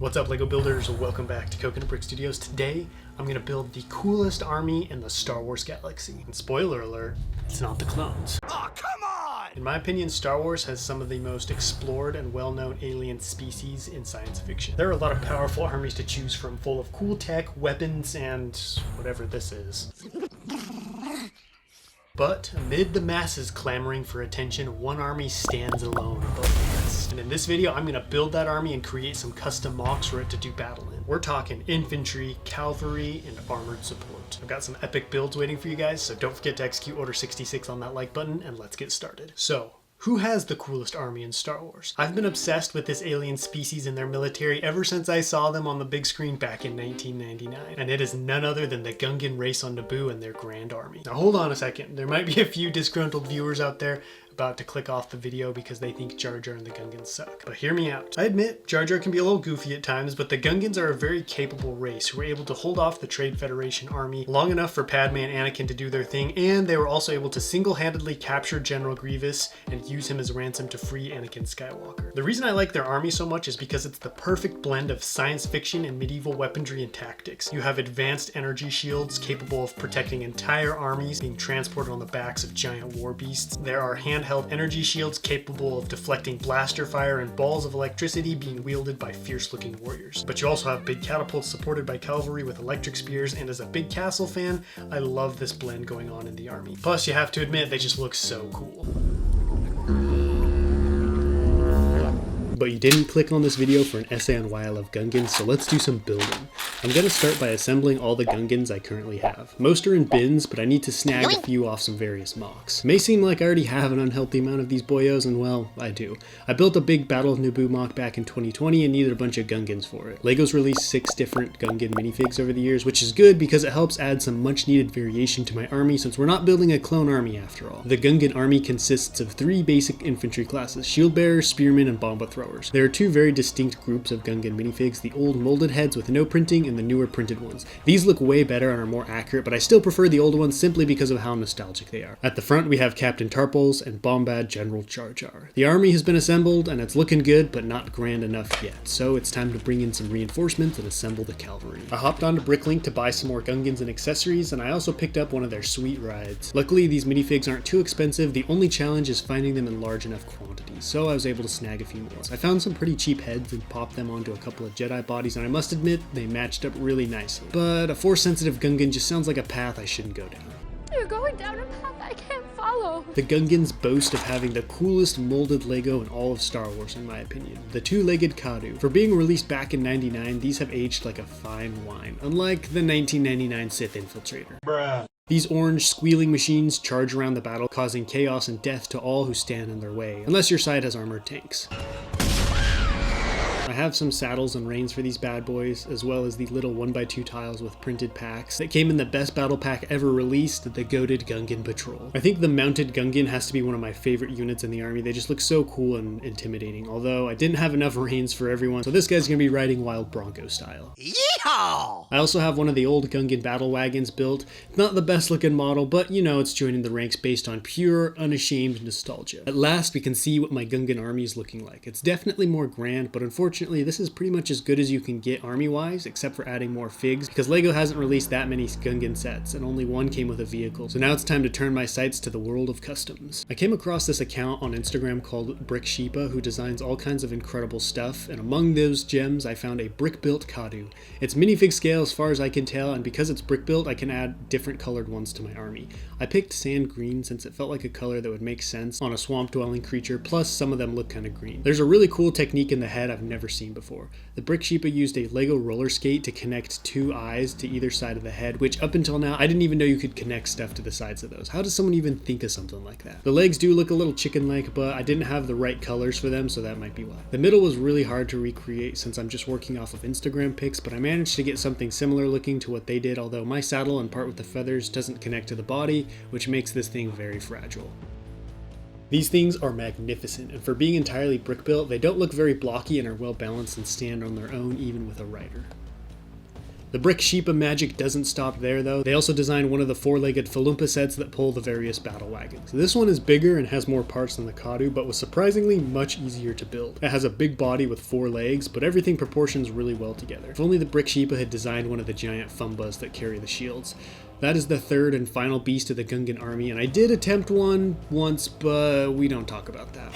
What's up, Lego builders? Welcome back to Coconut Brick Studios. Today, I'm gonna build the coolest army in the Star Wars galaxy. And spoiler alert, it's not the clones. Oh, come on! In my opinion, Star Wars has some of the most explored and well-known alien species in science fiction. There are a lot of powerful armies to choose from, full of cool tech, weapons, and whatever this is. But amid the masses clamoring for attention, one army stands alone above the rest. And in this video, I'm gonna build that army and create some custom mocs for it to do battle in. We're talking infantry, cavalry, and armored support. I've got some epic builds waiting for you guys, so don't forget to execute Order 66 on that like button, and let's get started. So, who has the coolest army in Star Wars? I've been obsessed with this alien species and their military ever since I saw them on the big screen back in 1999. And it is none other than the Gungan race on Naboo and their Grand Army. Now hold on a second, there might be a few disgruntled viewers out there about to click off the video because they think Jar Jar and the Gungans suck. But hear me out. I admit, Jar Jar can be a little goofy at times, but the Gungans are a very capable race who were able to hold off the Trade Federation army long enough for Padme and Anakin to do their thing, and they were also able to single-handedly capture General Grievous and use him as ransom to free Anakin Skywalker. The reason I like their army so much is because it's the perfect blend of science fiction and medieval weaponry and tactics. You have advanced energy shields capable of protecting entire armies being transported on the backs of giant war beasts. There are handheld energy shields capable of deflecting blaster fire and balls of electricity being wielded by fierce-looking warriors. But you also have big catapults supported by cavalry with electric spears, and as a big castle fan, I love this blend going on in the army. Plus, you have to admit, they just look so cool. But you didn't click on this video for an essay on why I love Gungans, so let's do some building. I'm gonna start by assembling all the Gungans I currently have. Most are in bins, but I need to snag a few off some various mocs. It may seem like I already have an unhealthy amount of these boyos, and well, I do. I built a big Battle of Naboo mock back in 2020 and needed a bunch of Gungans for it. LEGO's released 6 different Gungan minifigs over the years, which is good because it helps add some much needed variation to my army since we're not building a clone army after all. The Gungan army consists of 3 basic infantry classes: shield bearers, spearmen, and bomba throwers. There are 2 very distinct groups of Gungan minifigs, the old molded heads with no printing and the newer printed ones. These look way better and are more accurate, but I still prefer the old ones simply because of how nostalgic they are. At the front we have Captain Tarpals and Bombad General Jar Jar. The army has been assembled and it's looking good, but not grand enough yet, so it's time to bring in some reinforcements and assemble the cavalry. I hopped onto Bricklink to buy some more Gungans and accessories, and I also picked up one of their sweet rides. Luckily these minifigs aren't too expensive, the only challenge is finding them in large enough quantities, so I was able to snag a few more. I found some pretty cheap heads and popped them onto a couple of Jedi bodies, and I must admit, they matched up really nicely. But a Force-sensitive Gungan just sounds like a path I shouldn't go down. You're going down a path I can't follow. The Gungans boast of having the coolest molded Lego in all of Star Wars, in my opinion. The 2-legged Kadu. For being released back in '99, these have aged like a fine wine, unlike the 1999 Sith Infiltrator. Bruh. These orange squealing machines charge around the battle, causing chaos and death to all who stand in their way, unless your side has armored tanks. I have some saddles and reins for these bad boys, as well as the little 1x2 tiles with printed packs that came in the best battle pack ever released, the goated Gungan Patrol. I think the mounted Gungan has to be one of my favorite units in the army. They just look so cool and intimidating, although I didn't have enough reins for everyone, so this guy's gonna be riding Wild Bronco style. Yeehaw! I also have one of the old Gungan battle wagons built. It's not the best looking model, but you know, it's joining the ranks based on pure, unashamed nostalgia. At last, we can see what my Gungan army is looking like. It's definitely more grand, but unfortunately, this is pretty much as good as you can get army-wise, except for adding more figs, because LEGO hasn't released that many Gungan sets, and only one came with a vehicle. So now it's time to turn my sights to the world of customs. I came across this account on Instagram called Brick Sheepa, who designs all kinds of incredible stuff, and among those gems, I found a brick-built Kadu. It's minifig scale as far as I can tell, and because it's brick-built, I can add different colored ones to my army. I picked sand green since it felt like a color that would make sense on a swamp-dwelling creature, plus some of them look kind of green. There's a really cool technique in the head I've never seen before. The Brick Sheepa used a Lego roller skate to connect 2 eyes to either side of the head, which up until now, I didn't even know you could connect stuff to the sides of those. How does someone even think of something like that? The legs do look a little chicken-like, but I didn't have the right colors for them, so that might be why. The middle was really hard to recreate since I'm just working off of Instagram pics, but I managed to get something similar looking to what they did, although my saddle and part with the feathers doesn't connect to the body, which makes this thing very fragile. These things are magnificent, and for being entirely brick built, they don't look very blocky and are well balanced and stand on their own even with a rider. The brick Sheepa magic doesn't stop there though. They also designed one of the four-legged Falumpa sets that pull the various battle wagons. This one is bigger and has more parts than the Kadu, but was surprisingly much easier to build. It has a big body with 4 legs, but everything proportions really well together. If only the brick Sheepa had designed one of the giant Fumbas that carry the shields. That is the third and final beast of the Gungan Army, and I did attempt one once, but we don't talk about that.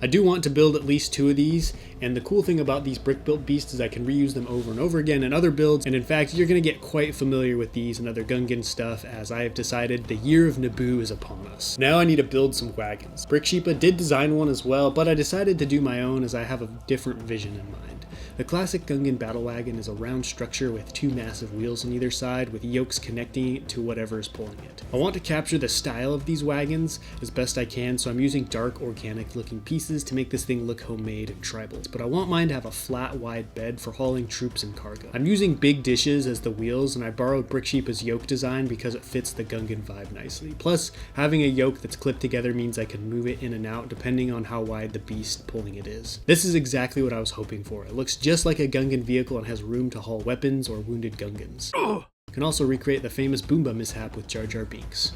I do want to build at least 2 of these, and the cool thing about these brick-built beasts is I can reuse them over and over again in other builds, and in fact, you're going to get quite familiar with these and other Gungan stuff, as I have decided the year of Naboo is upon us. Now I need to build some wagons. Brick Sheepa did design one as well, but I decided to do my own as I have a different vision in mind. The classic Gungan battle wagon is a round structure with 2 massive wheels on either side, with yokes connecting it to whatever is pulling it. I want to capture the style of these wagons as best I can, so I'm using dark, organic looking pieces to make this thing look homemade and tribal. But I want mine to have a flat, wide bed for hauling troops and cargo. I'm using big dishes as the wheels, and I borrowed Brick Sheepa's yoke design because it fits the Gungan vibe nicely. Plus, having a yoke that's clipped together means I can move it in and out depending on how wide the beast pulling it is. This is exactly what I was hoping for. It looks just like a Gungan vehicle and has room to haul weapons or wounded Gungans. You can also recreate the famous Boomba mishap with Jar Jar Binks.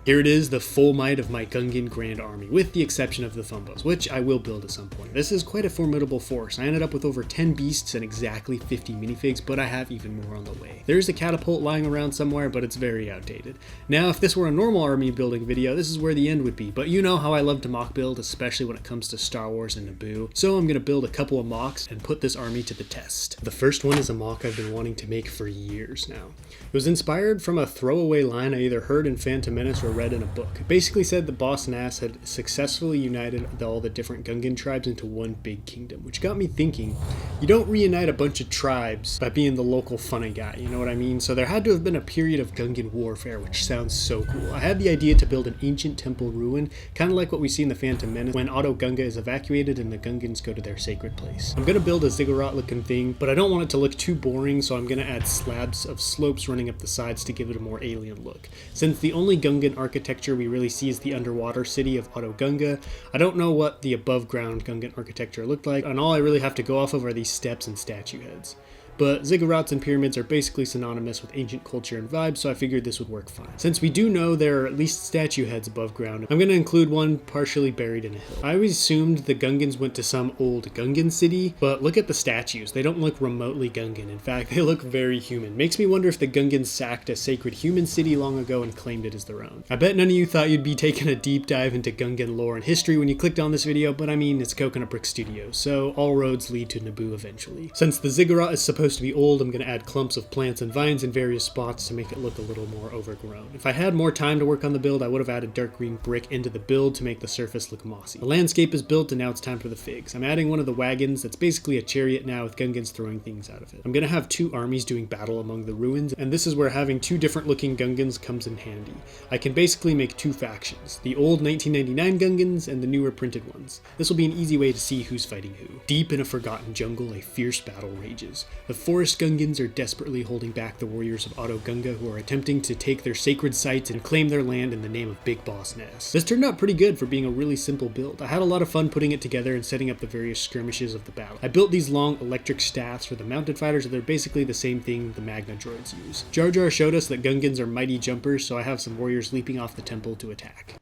Here it is, the full might of my Gungan Grand Army, with the exception of the Thumbos, which I will build at some point. This is quite a formidable force. I ended up with over 10 beasts and exactly 50 minifigs, but I have even more on the way. There's a catapult lying around somewhere, but it's very outdated. Now, if this were a normal army building video, this is where the end would be, but you know how I love to mock build, especially when it comes to Star Wars and Naboo, so I'm going to build a couple of mocks and put this army to the test. The first one is a mock I've been wanting to make for years now. It was inspired from a throwaway line I either heard in Phantom Menace or read in a book. It basically said that Boss Nass had successfully united all the different Gungan tribes into one big kingdom, which got me thinking, you don't reunite a bunch of tribes by being the local funny guy, you know what I mean? So there had to have been a period of Gungan warfare, which sounds so cool. I had the idea to build an ancient temple ruin, kind of like what we see in the Phantom Menace when Otto Gunga is evacuated and the Gungans go to their sacred place. I'm gonna build a ziggurat looking thing, but I don't want it to look too boring, so I'm gonna add slabs of slopes running up the sides to give it a more alien look. Since the only Gungan architecture we really see is the underwater city of Otto Gunga, I don't know what the above ground Gungan architecture looked like, and all I really have to go off of are these steps and statue heads. But ziggurats and pyramids are basically synonymous with ancient culture and vibes, so I figured this would work fine. Since we do know there are at least statue heads above ground, I'm going to include one partially buried in a hill. I always assumed the Gungans went to some old Gungan city, but look at the statues. They don't look remotely Gungan. In fact, they look very human. Makes me wonder if the Gungans sacked a sacred human city long ago and claimed it as their own. I bet none of you thought you'd be taking a deep dive into Gungan lore and history when you clicked on this video, but I mean, it's Coconut Brick Studios, so all roads lead to Naboo eventually. Since the ziggurat is supposed to be old, I'm going to add clumps of plants and vines in various spots to make it look a little more overgrown. If I had more time to work on the build, I would have added dark green brick into the build to make the surface look mossy. The landscape is built and now it's time for the figs. I'm adding one of the wagons that's basically a chariot now with Gungans throwing things out of it. I'm going to have 2 armies doing battle among the ruins, and this is where having 2 different looking Gungans comes in handy. I can basically make 2 factions, the old 1999 Gungans and the newer printed ones. This will be an easy way to see who's fighting who. Deep in a forgotten jungle, a fierce battle rages. The forest Gungans are desperately holding back the warriors of Otto Gunga, who are attempting to take their sacred sites and claim their land in the name of Big Boss Nass. This turned out pretty good for being a really simple build. I had a lot of fun putting it together and setting up the various skirmishes of the battle. I built these long electric staffs for the mounted fighters, and they're basically the same thing the Magna droids use. Jar Jar showed us that Gungans are mighty jumpers, so I have some warriors leaping off the temple to attack.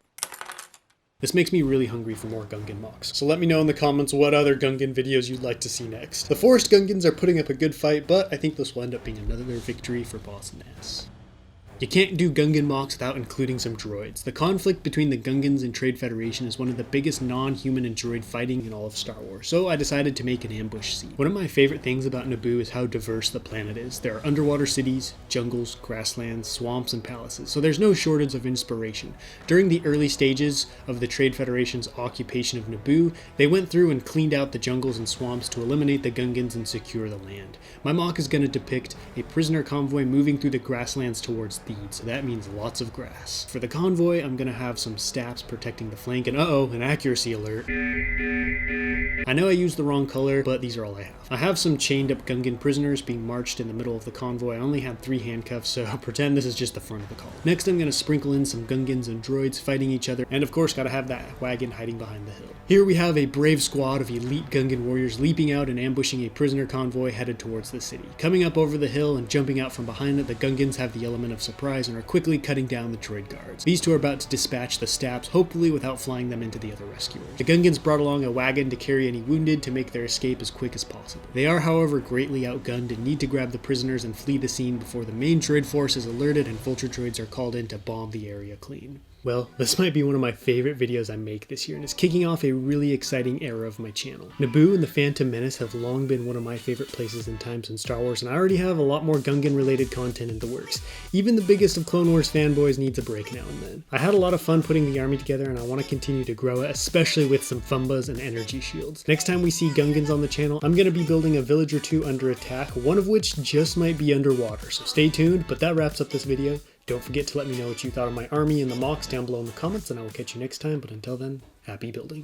This makes me really hungry for more Gungan mocks, so let me know in the comments what other Gungan videos you'd like to see next. The Forest Gungans are putting up a good fight, but I think this will end up being another victory for Boss Nass. You can't do Gungan mocks without including some droids. The conflict between the Gungans and Trade Federation is one of the biggest non-human and droid fighting in all of Star Wars, so I decided to make an ambush scene. One of my favorite things about Naboo is how diverse the planet is. There are underwater cities, jungles, grasslands, swamps, and palaces, so there's no shortage of inspiration. During the early stages of the Trade Federation's occupation of Naboo, they went through and cleaned out the jungles and swamps to eliminate the Gungans and secure the land. My mock is going to depict a prisoner convoy moving through the grasslands towards speed, so that means lots of grass. For the convoy, I'm gonna have some staffs protecting the flank, and uh-oh, an accuracy alert. I know I used the wrong color, but these are all I have. I have some chained up Gungan prisoners being marched in the middle of the convoy. I only had 3 handcuffs, so pretend this is just the front of the column. Next, I'm gonna sprinkle in some Gungans and droids fighting each other, and of course gotta have that wagon hiding behind the hill. Here we have a brave squad of elite Gungan warriors leaping out and ambushing a prisoner convoy headed towards the city. Coming up over the hill and jumping out from behind it, the Gungans have the element of surprise and are quickly cutting down the droid guards. These two are about to dispatch the staffs, hopefully without flying them into the other rescuers. The Gungans brought along a wagon to carry any wounded to make their escape as quick as possible. They are, however, greatly outgunned and need to grab the prisoners and flee the scene before the main droid force is alerted and vulture droids are called in to bomb the area clean. Well, this might be one of my favorite videos I make this year, and it's kicking off a really exciting era of my channel. Naboo and the Phantom Menace have long been one of my favorite places and times in Star Wars, and I already have a lot more Gungan-related content in the works. Even the biggest of Clone Wars fanboys needs a break now and then. I had a lot of fun putting the army together, and I want to continue to grow it, especially with some Fumbas and energy shields. Next time we see Gungans on the channel, I'm going to be building a village or 2 under attack, one of which just might be underwater, so stay tuned. But that wraps up this video. Don't forget to let me know what you thought of my army and the mocs down below in the comments, and I will catch you next time. But until then, happy building.